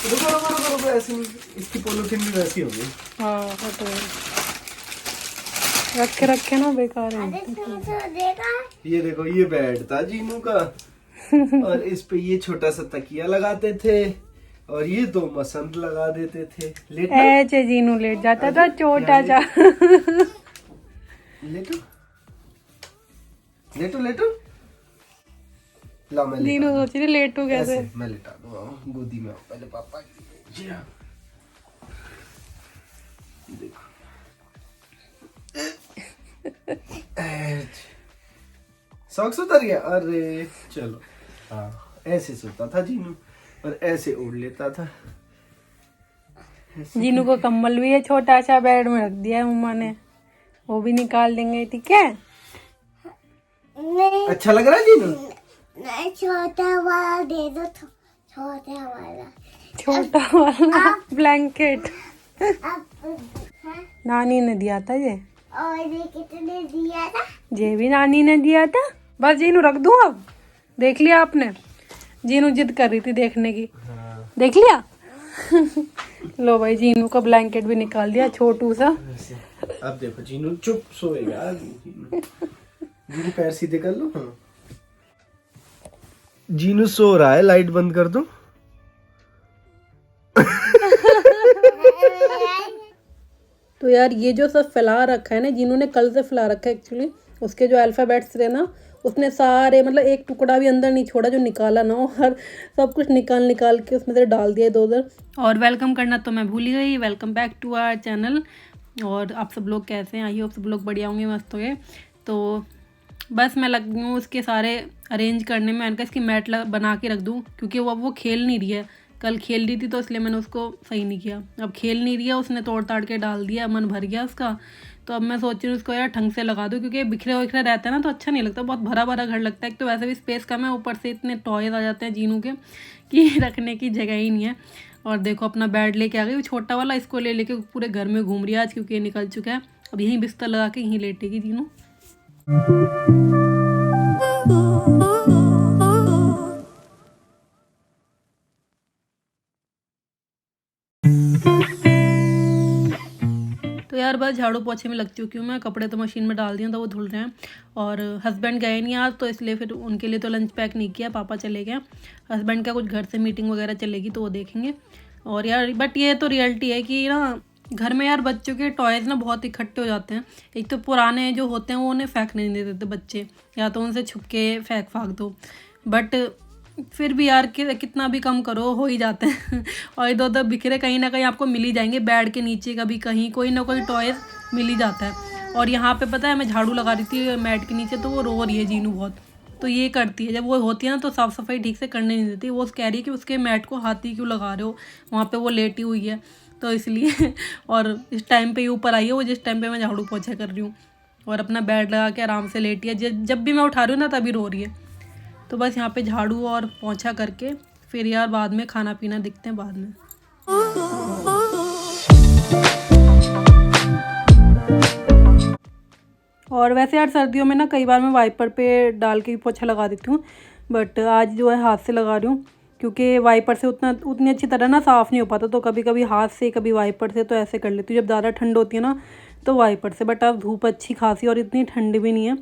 रुको रुको रुको रुको, ऐसे नहीं, इसकी पॉलिथीन भी वैसी हो गई। हाँ वो तो है। रखे रखे ना बेकार है। ये देखो, ये बेड था जीनू का और इस पे ये छोटा सा तकिया लगाते थे और ये 2 मसंद लगा देते थे। लेटो ऐसे जीनू लेट जाता था छोटा सा। लेटो लेटो लेटो। ला मैं लेटा जीनू दूं। सोच रही लेटू कैसे। ऐसे मैं लेटा दूं, आओ, गोदी में आओ पहले पापा की। जी हाँ, देखो सॉक्स उतर गया। अरे चलो, हाँ ऐसे सोता था जीनू और ऐसे ओढ़ लेता था। जीनू को कम्बल भी है छोटा सा, बेड में रख दिया है मम्मा ने, वो भी निकाल देंगे। ठीक है, नहीं अच्छा लग रहा है जीनू? नहीं, छोटा वाला दे दो, छोटा वाला। छोटा वाला ब्लैंकेट अब हाँ, नानी ने दिया था ये। और ये कितने दिया था? ये भी नानी ने दिया था। बस जीनू रख दूं अब। देख लिया आपने, जीनू जिद कर रही थी देखने की। हाँ, देख लिया। लो भाई, जीनू का ब्लैंकेट भी निकाल दिया छोटू सा। ऐसे। अब देखो जीनू चुप सोएगा। जीनू पैर सीधे कर लो। हाँ, जीनू सो रहा है, लाइट बंद कर दो। तो यार ये जो सब फैला रखा है ना, जिन्होंने कल से फैला रखा है एक्चुअली, उसके जो अल्फ़ाबेट्स थे ना, उसने सारे मतलब एक टुकड़ा भी अंदर नहीं छोड़ा जो निकाला ना हो, और सब कुछ निकाल निकाल के उसमें से डाल दिया इधर उधर। और वेलकम करना तो मैं भूल ही गई। Welcome back to our channel. और आप सब लोग कैसे हैं? आई होप सब लोग बढ़िया होंगे, मस्त होंगे। तो बस मैं लग गई हूँ उसके सारे अरेंज करने में। मैंने कहा इसकी मैट बना के रख दूँ, क्योंकि वो खेल नहीं रही है। कल खेल रही थी तो इसलिए मैंने उसको सही नहीं किया। अब खेल नहीं रही है, उसने तोड़ ताड़ के डाल दिया, मन भर गया उसका। तो अब मैं सोच रही हूँ उसको यार ढंग से लगा दूँ, क्योंकि बिखरे बिखरे रहता है ना तो अच्छा नहीं लगता, बहुत भरा भरा घर लगता है। एक तो वैसे भी स्पेस कम है, ऊपर से इतने टॉयज आ जाते हैं जीनू के कि रखने की जगह ही नहीं है। और देखो अपना बेड लेके आ गई छोटा वाला, इसको ले लेके पूरे घर में घूम रही है आज, क्योंकि ये निकल चुका है। अब यहीं बिस्तर लगा के यहीं लेटेगी जीनू। तो यार बस झाड़ू पोछे में लग चुकी हूँ मैं। कपड़े तो मशीन में डाल दिए तो वो धुल रहे हैं। और हस्बैंड गए नहीं आज, तो इसलिए फिर उनके लिए तो लंच पैक नहीं किया, पापा चले गए। हस्बैंड का कुछ घर से मीटिंग वगैरह चलेगी तो वो देखेंगे। और यार बट ये तो रियलिटी है कि ना घर में यार बच्चों के टॉयज़ ना बहुत इकट्ठे हो जाते हैं। एक तो पुराने जो होते हैं वो उन्हें फेंकने नहीं देते बच्चे, या तो उनसे छुप के फाँक दो। बट फिर भी यार कितना भी कम करो हो ही जाते हैं। और इधर उधर बिखरे कहीं ना कहीं आपको मिल ही जाएंगे, बेड के नीचे कभी कहीं कोई ना कोई टॉयज मिल ही जाता है। और यहाँ पे पता है मैं झाड़ू लगा रही थी मैट के नीचे, तो वो रो रही है जीनू बहुत। तो ये करती है, जब वो होती है ना तो साफ़ सफाई ठीक से करने नहीं देती। वो कह रही है कि उसके मैट को हाथी क्यों लगा रहे हो, वहाँ पर वो लेटी हुई है तो इसलिए। और इस टाइम पर ही ऊपर आई है वो, जिस टाइम पर मैं झाड़ू पोछा कर रही हूँ। और अपना बेड लगा के आराम से लेटी है, जब भी मैं उठा रही हूँ ना तभी रो रही है। तो बस यहाँ पे झाड़ू और पोंछा करके फिर यार बाद में खाना पीना दिखते हैं बाद में। और वैसे यार सर्दियों में ना कई बार मैं वाइपर पे डाल के भी पोंछा लगा देती हूँ, बट आज जो है हाथ से लगा रही हूँ, क्योंकि वाइपर से उतनी अच्छी तरह ना साफ़ नहीं हो पाता। तो कभी कभी हाथ से कभी वाइपर से, तो ऐसे कर लेती हूँ। जब ज़्यादा ठंड होती है ना तो वाइपर से, बट अब धूप अच्छी खासी और इतनी ठंड भी नहीं है,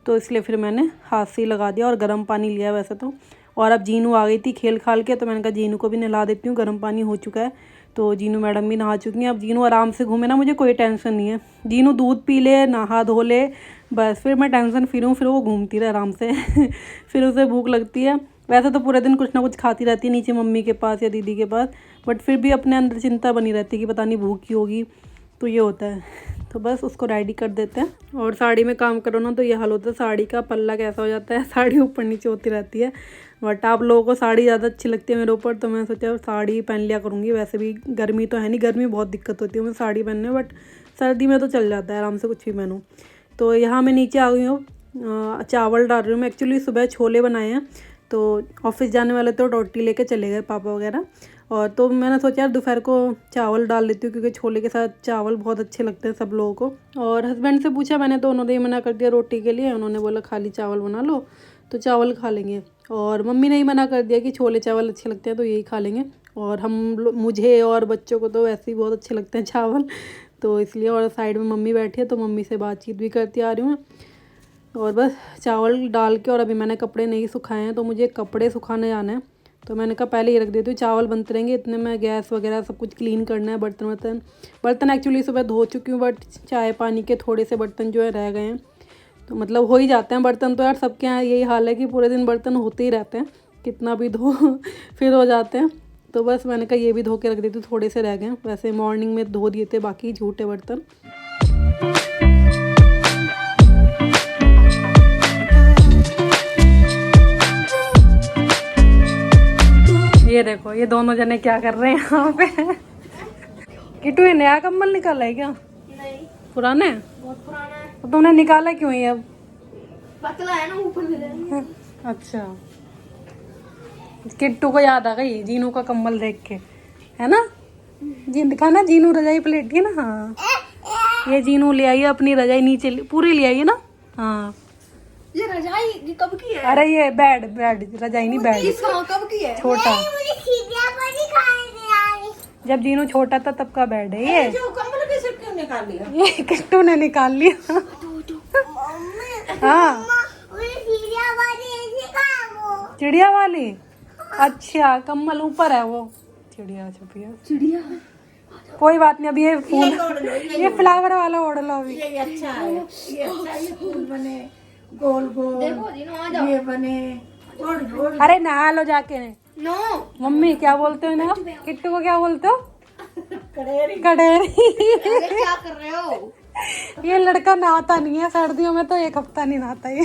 तो इसलिए फिर मैंने हाथ से ही लगा दिया। और गर्म पानी लिया वैसे तो। और अब जीनू आ गई थी खेल खाल के, तो मैंने कहा जीनू को भी नहला देती हूँ, गर्म पानी हो चुका है। तो जीनू मैडम भी नहा चुकी हैं। अब जीनू आराम से घूमे ना, मुझे कोई टेंशन नहीं है। जीनू दूध पी ले, नहा धो ले, बस फिर मैं टेंशन फ्री हूँ। फिर वो घूमती रहे आराम से। फिर उसे भूख लगती है। वैसे तो पूरे दिन कुछ ना कुछ खाती रहती है नीचे मम्मी के पास या दीदी के पास, बट फिर भी अपने अंदर चिंता बनी रहती है कि पता नहीं भूखी होगी, तो ये होता है। तो बस उसको रेडी कर देते हैं। और साड़ी में काम करो ना तो ये हाल होता है, साड़ी का पल्ला कैसा हो जाता है, साड़ी ऊपर नीचे होती रहती है। बट आप लोगों को साड़ी ज़्यादा अच्छी लगती है मेरे ऊपर, तो मैं सोचा साड़ी पहन लिया करूँगी। वैसे भी गर्मी तो है नहीं, गर्मी बहुत दिक्कत होती है मुझे साड़ी पहनने में, बट सर्दी में तो चल जाता है आराम से कुछ भी पहनूँ। तो यहाँ मैं नीचे आ गई हूँ, चावल डाल रही हूँ मैं। एक्चुअली सुबह छोले बनाए हैं, तो ऑफिस जाने वाले तो रोटी लेके चले गए पापा वगैरह। और तो मैंने सोचा यार दोपहर को चावल डाल लेती हूँ, क्योंकि छोले के साथ चावल बहुत अच्छे लगते हैं सब लोगों को। और हस्बैंड से पूछा मैंने, तो उन्होंने ही मना कर दिया रोटी के लिए। उन्होंने बोला खाली चावल बना लो, तो चावल खा लेंगे। और मम्मी ने ही मना कर दिया कि छोले चावल अच्छे लगते हैं तो यही खा लेंगे। और मुझे और बच्चों को तो वैसे ही बहुत अच्छे लगते हैं चावल, तो इसलिए। और साइड में मम्मी बैठी है तो मम्मी से बातचीत भी करती आ रही हूँ। और बस चावल डाल के, और अभी मैंने कपड़े नहीं सुखाए हैं तो मुझे कपड़े सुखाने जाना है, तो मैंने कहा पहले ये रख देती हूँ, चावल बनते रहेंगे इतने में गैस वगैरह सब कुछ क्लीन करना है। बर्तन एक्चुअली सुबह धो चुकी हूँ, बट चाय पानी के थोड़े से बर्तन जो है रह गए हैं, तो मतलब हो ही जाते हैं बर्तन। तो यार सबके यहाँ यही हाल है कि पूरे दिन बर्तन होते ही रहते हैं, कितना भी धो फिर हो जाते हैं। तो बस मैंने कहा ये भी धो के रख देती हूँ, थोड़े से रह गए। वैसे मॉर्निंग में धो दिए थे बाकी झूठे बर्तन। ये देखो ये दोनों जने क्या कर रहे हैं यहाँ पे। किट्टू ये नया कंबल निकाला है क्या? नहीं, पुराना है? बहुत पुराना है। तो तुमने निकाला क्यों ये अब? पतला है ना, ऊपर से जाएंगे। अच्छा, किट्टू को याद आ गई जीनू का कंबल देख के, है ना? जी दिखा ना, जीनू रजाई पलेटी है ना। हाँ ये जीनू ले आई है अपनी रजाई, नीचे पूरी ले आई है ना। हाँ ये रजाई ये कब की है? अरे ये बेड रजाई नहीं, बेड कब की है? छोटा, मुझे सीढ़ियाँ पर ही खाने जब जीनू छोटा था तब का बेड है ये। जो कंबल के सिर क्यों निकाल लिया? ये किट्टू ने निकाल लिया। हाँ चिड़िया वाली, अच्छा कंबल ऊपर है वो, चिड़िया छुपी है। चिड़िया कोई बात नहीं, अभी ये फूल ये फ्लावर वाला ओढ़ लो अभी। ये अच्छा है, ये अच्छा है। ये फूल बने गोल गोल, देखो जीनो आ जाओ। ये बने ओढ़। अरे नहा लो जाके। नो मम्मी क्या बोलते हो ना, किट्टू को क्या बोलते हो? कड़ेरी। क्या कर रहे हो? ये लड़का नहाता नहीं है सर्दियों में, तो एक हफ्ता नहीं नहाता ये।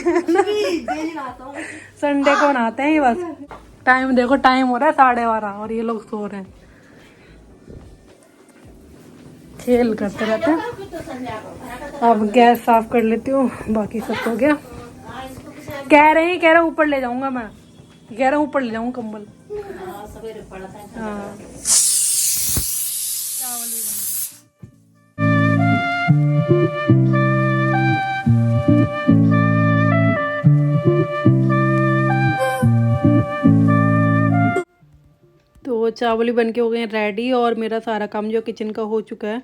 संडे को नहाते हैं ये बस। टाइम देखो, टाइम हो रहा है 12:30 और ये लोग सो रहे हैं, खेल करते रहते हैं। अब गैस साफ कर लेती हूँ, बाकी सब हो गया। कह रहे ऊपर ले जाऊंगा मैं, कह रहा ऊपर ले जाऊंगा कंबल। हाँ चावल भी बन तो चावल भी बन के हो गए हैं रेडी, और मेरा सारा काम जो किचन का हो चुका है।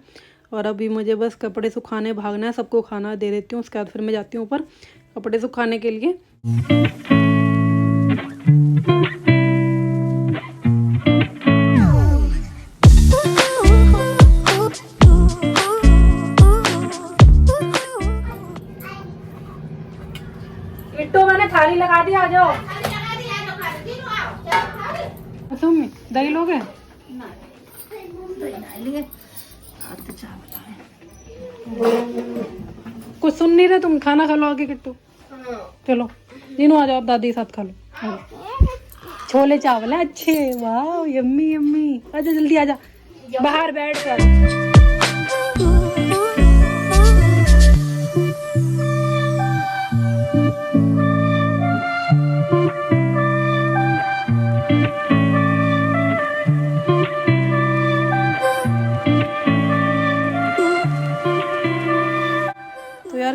और अभी मुझे बस कपड़े सुखाने भागना है, सबको खाना दे देती हूँ, उसके बाद फिर मैं जाती हूँ ऊपर कपड़े सुखाने के लिए। किट्टू मैंने थाली लगा दी, आ जाओ। तुम दही लोगे? कुछ सुन नहीं रहे तुम, खाना खा लो आगे किट्टू। चलो जीनू आ जाओ, आप दादी के साथ खा लो। छोले चावल है अच्छे, वाह यम्मी यम्मी। आजा जल्दी आजा, बाहर बैठ कर।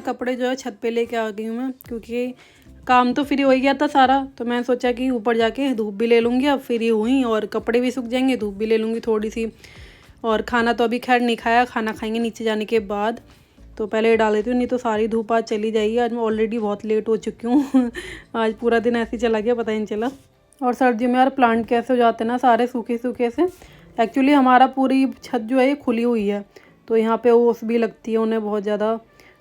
कपड़े जो है छत पे लेके आ गई हूँ मैं, क्योंकि काम तो फ्री हो ही गया था सारा, तो मैं सोचा कि ऊपर जाके धूप भी ले लूँगी। अब फ्री हुई और कपड़े भी सूख जाएंगे, धूप भी ले लूँगी थोड़ी सी। और खाना तो अभी खैर नहीं खाया, खाना खाएंगे नीचे जाने के बाद, तो पहले ये डाल देती हूँ, नहीं तो सारी धूप आज चली जाएगी। आज मैं ऑलरेडी बहुत लेट हो चुकी हूँ। आज पूरा दिन ऐसे ही चला गया, पता ही नहीं चला। और सर्दियों में यार प्लांट कैसे हो जाते हैं ना सारे सूखे सूखे से। एक्चुअली हमारा पूरी छत जो है ये खुली हुई है, तो यहाँ पे ओस भी लगती है उन्हें बहुत ज़्यादा।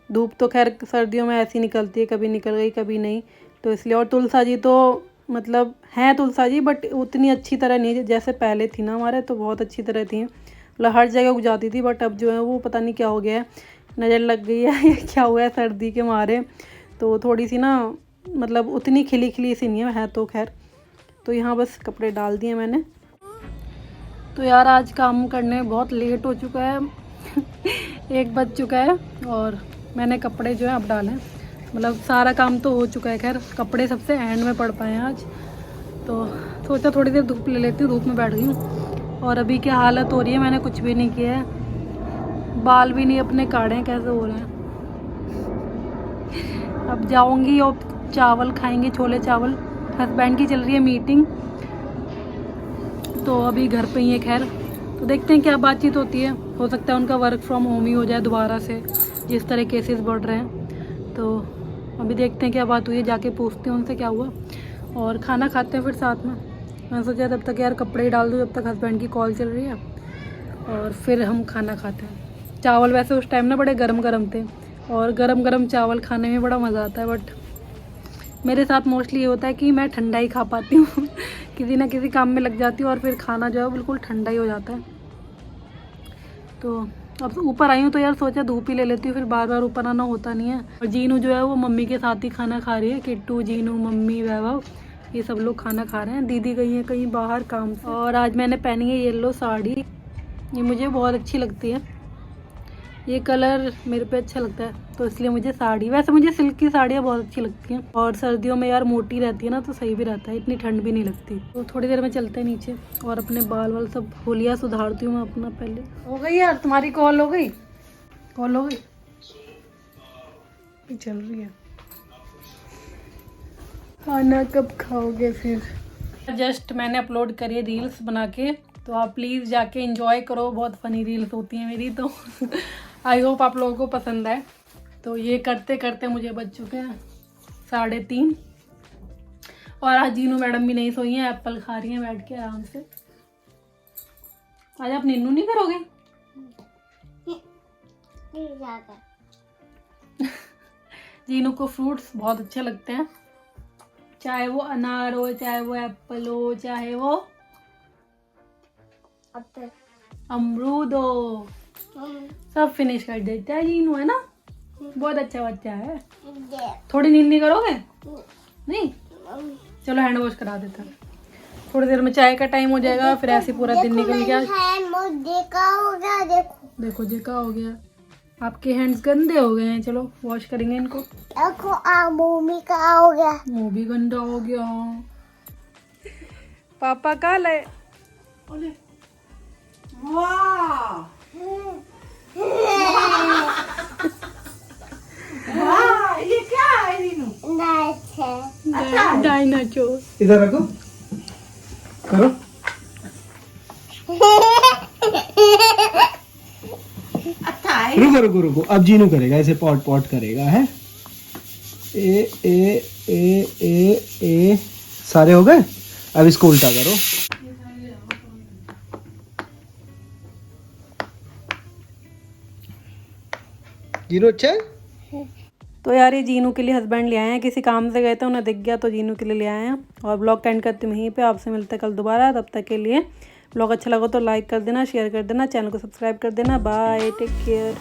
धूप तो खैर सर्दियों में ऐसी निकलती है, कभी निकल गई कभी नहीं, तो इसलिए। और तुलसा जी तो मतलब हैं तुलसा जी, बट उतनी अच्छी तरह नहीं जैसे पहले थी ना हमारे, तो बहुत अच्छी तरह थी, मतलब हर जगह उग जाती थी। बट अब जो है वो पता नहीं क्या हो गया है, नज़र लग गई है या क्या हुआ है सर्दी के मारे, तो थोड़ी सी ना मतलब उतनी खिली खिली सी नहीं है तो खैर। तो यहाँ बस कपड़े डाल दिए मैंने। तो यार आज काम करने में बहुत लेट हो चुका है। 1 बज चुका है और मैंने कपड़े जो है अब डाले, मतलब सारा काम तो हो चुका है। खैर कपड़े सबसे एंड में पड़ पाए हैं आज, तो सोचा थोड़ी देर धूप ले लेती हूँ, धूप में बैठ गई हूँ। और अभी क्या हालत हो रही है, मैंने कुछ भी नहीं किया है, बाल भी नहीं अपने काढ़े कैसे हो रहे हैं। अब जाऊँगी और चावल खाएंगे, छोले चावल, हस्बैंड की चल रही है मीटिंग, तो अभी घर पे ही है। खैर तो देखते हैं क्या बातचीत होती है। हो सकता है उनका वर्क फ्रॉम होम ही हो जाए दोबारा से, जिस तरह केसेस बढ़ रहे हैं। तो अभी देखते हैं क्या बात हुई है, जाके पूछते हैं उनसे क्या हुआ और खाना खाते हैं फिर साथ में। मैं सोचा तब तक यार कपड़े ही डाल दूँ जब तक हस्बैंड की कॉल चल रही है, और फिर हम खाना खाते हैं। चावल वैसे उस टाइम ना बड़े गरम गरम थे, और गरम गरम चावल खाने में बड़ा मज़ा आता है। बट मेरे साथ मोस्टली ये होता है कि मैं ठंडा ही खा पाती हूँ किसी ना किसी काम में लग जाती हूँ और फिर खाना जो है बिल्कुल ठंडा ही हो जाता है। तो अब ऊपर आई हूँ तो यार सोचा धूप ही ले लेती हूँ, फिर बार बार ऊपर आना होता नहीं है। और जीनू जो है वो मम्मी के साथ ही खाना खा रही है। किट्टू, जीनू, मम्मी, वैभव, ये सब लोग खाना खा रहे हैं। दीदी गई है कहीं बाहर काम से। और आज मैंने पहनी है येलो साड़ी, ये मुझे बहुत अच्छी लगती है। ये कलर मेरे पे अच्छा लगता है तो इसलिए मुझे साड़ी, वैसे मुझे सिल्क की साड़ियाँ बहुत अच्छी लगती हैं। और सर्दियों में यार मोटी रहती है ना तो सही भी रहता है, इतनी ठंड भी नहीं लगती। तो थोड़ी देर में चलते हैं नीचे और अपने बाल वाल सब होलिया सुधारती हूँ मैं अपना। पहले हो गई यार तुम्हारी कॉल, हो गई कॉल, हो गई चल रही है। खाना कब खाओगे फिर? जस्ट मैंने अपलोड करी है रील्स बना के, तो आप प्लीज़ जाके एंजॉय करो। बहुत फ़नी रील्स होती हैं मेरी, तो आई होप आप लोगों को पसंद आए। तो ये करते करते मुझे बज चुके हैं 3:30, और आज जीनू मैडम भी नहीं सोई हैं, एप्पल खा रही हैं बैठ के आराम से। आज आप नीनू नहीं करोगे? जीनू को फ्रूट्स बहुत अच्छे लगते हैं, चाहे वो अनार हो, चाहे वो एप्पल हो, चाहे वो अमरूद हो, सब फिनिश कर देता है जीनू, है ना? बहुत अच्छा बच्चा है। थोड़ी नींद नहीं करोगे? नहीं, चलो हैंड वॉश करा देता है। थोड़ी देर में चाय का टाइम हो जाएगा, फिर ऐसे पूरा दिन निकल गया। देखो जेका हो गया, आपके हैंड्स गंदे हो गए हैं। चलो वॉश करेंगे इनको। मूवी का हो गया, मुंह भी गंदा हो गया। पापा का ले ये क्या है रीनू? डायनासोर। इधर रखो, करो। अच्छा है। रुको रुको रुको, अब जीनू करेगा, ऐसे पॉट पॉट करेगा है। ए ए ए ए ए सारे हो गए, अब इसको उल्टा करो। जीनू अच्छा है? तो यार ये जीनू के लिए हस्बैंड ले आए हैं, किसी काम से गए थे, उन्हें दिख गया तो जीनू के लिए ले आए हैं। और ब्लॉग एंड करते हैं वहीं पे, आपसे मिलते हैं कल दोबारा। तब तक के लिए ब्लॉग अच्छा लगा तो लाइक कर देना, शेयर कर देना, चैनल को सब्सक्राइब कर देना। Bye, take care.